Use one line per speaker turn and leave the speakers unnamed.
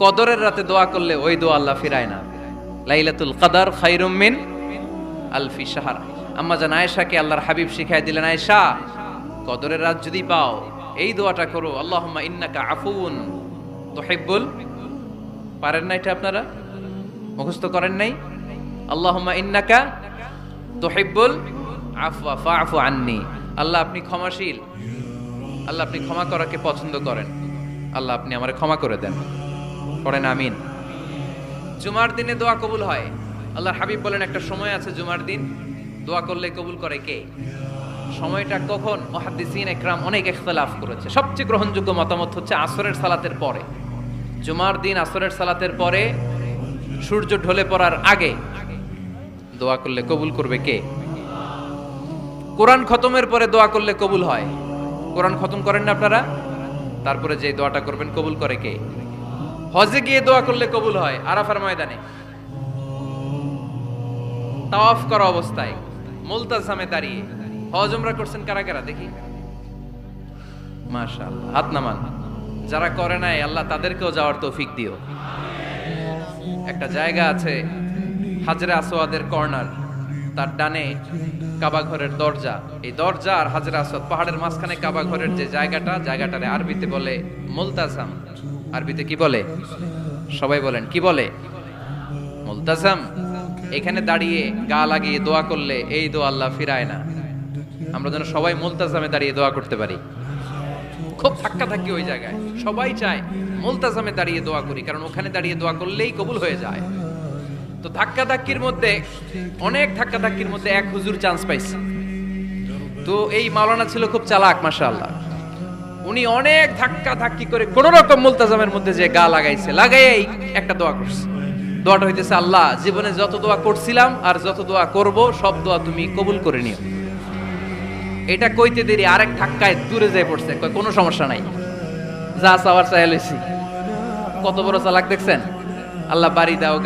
কদরের রাতে দোয়া করলে ওই দোয়া আল্লাহ ফিরায় না। লাইলাতুল কদর খায়রুম মিন আলফি শাহর। আম্মা জান আয়েশাকে আল্লাহর হাবিব শিখায় দিলেন, আয়েশা কদরের রাত যদি পাও এই দোয়াটা করো, আল্লাহুম্মা ইন্নাকা আফুউন তুহিব্বুল, পারেন না এটা আপনারা মুখস্থ করেন নাই? আল্লাহুম্মা ইন্নাকা তুহিব্বুল আফওয়া ফাআফু আন্নি। আল্লাহ আপনি ক্ষমাশীল, আল্লাহ আপনি ক্ষমা করাকে পছন্দ করেন, আল্লাহ আপনি আমারে ক্ষমা করে দেন। পড়েন আমিন। জুমার দিনে দোয়া কবুল হয়। আল্লাহর হাবিব বলেন একটা সময় আছে জুমার দিন দোয়া করলে কবুল করে কে? সময়টা কখন? মুহাদ্দিসিন ইকরাম অনেক ইখতিলাফ করেছে। সবচেয়ে গ্রহণযোগ্য মতামত হচ্ছে আসরের সালাতের পরে। জুমার দিন আসরের সালাতের পরে সূর্য ঢলে পড়ার আগে দোয়া করলে কবুল করবে কে? কোরআন খতমের পরে দোয়া করলে কবুল হয়। কোরআন খতম করেন না আপনারা? তারপরে যে দোয়াটা করবেন কবুল করে কে? হজে গিয়ে দোয়া করলে কবুল হয়। আরাফার ময়দানে তাওয়াফ করা অবস্থায় মুলতাজামে দাঁড়িয়ে। হজ উমরা করছেন কারা কারা দেখি? মাশাআল্লাহ, হাত নামান। যারা করে নাই আল্লাহ তাদেরকেও যাওয়ার তৌফিক দিও। একটা জায়গা আছে হাজরে আসওয়াদের কর্নার, তার ডানে কাবা ঘরের দরজা। এই দরজা আর হাজরে আসওয়াদ পাহাড়ের মাঝখানে কাবা ঘরের যে জায়গাটারে আরবিতে বলে মুলতাজাম। আরবিতে কি বলে? সবাই বলেন কি বলে? মুলতাজাম। এখানে দাঁড়িয়ে গা লাগিয়ে দোয়া করলে এই দোয়া আল্লাহ ফিরায় না। আমরা যেন সবাই মুলতাজামে দাঁড়িয়ে দোয়া করতে পারি। খুব ধাক্কা ধাক্কি ওই জায়গায়, সবাই চায় মুলতাজামে দাঁড়িয়ে দোয়া করি, কারণ ওখানে দাঁড়িয়ে দোয়া করলেই কবুল হয়ে যায়। তো ধাক্কা ধাক্কির মধ্যে, অনেক ধাক্কা ধাক্কির মধ্যে এক হুজুর চান্স পাইছে। তো এই মাওলানা ছিল খুব চালাক মাশাআল্লাহ। উনি অনেক ধাক্কা ধাক্কি করে কোন রকম মুলতাজামের মধ্যে যে গা লাগাইছে, লাগাইয়াই একটা দোয়া করছে। দোয়াটা হইতেছে, আল্লাহ জীবনে যত দোয়া করছিলাম আর যত দোয়া করব সব দোয়া তুমি কবুল করে নিও। এটা কইতে দেরি আরেক ধাক্কায় দূরে যেয়ে পড়ছে। কোনো সমস্যা নাই, যা চাওয়ার চাই লইছি। কত বড় চালাক দেখছেন? আল্লাহ বাড়ি দাও।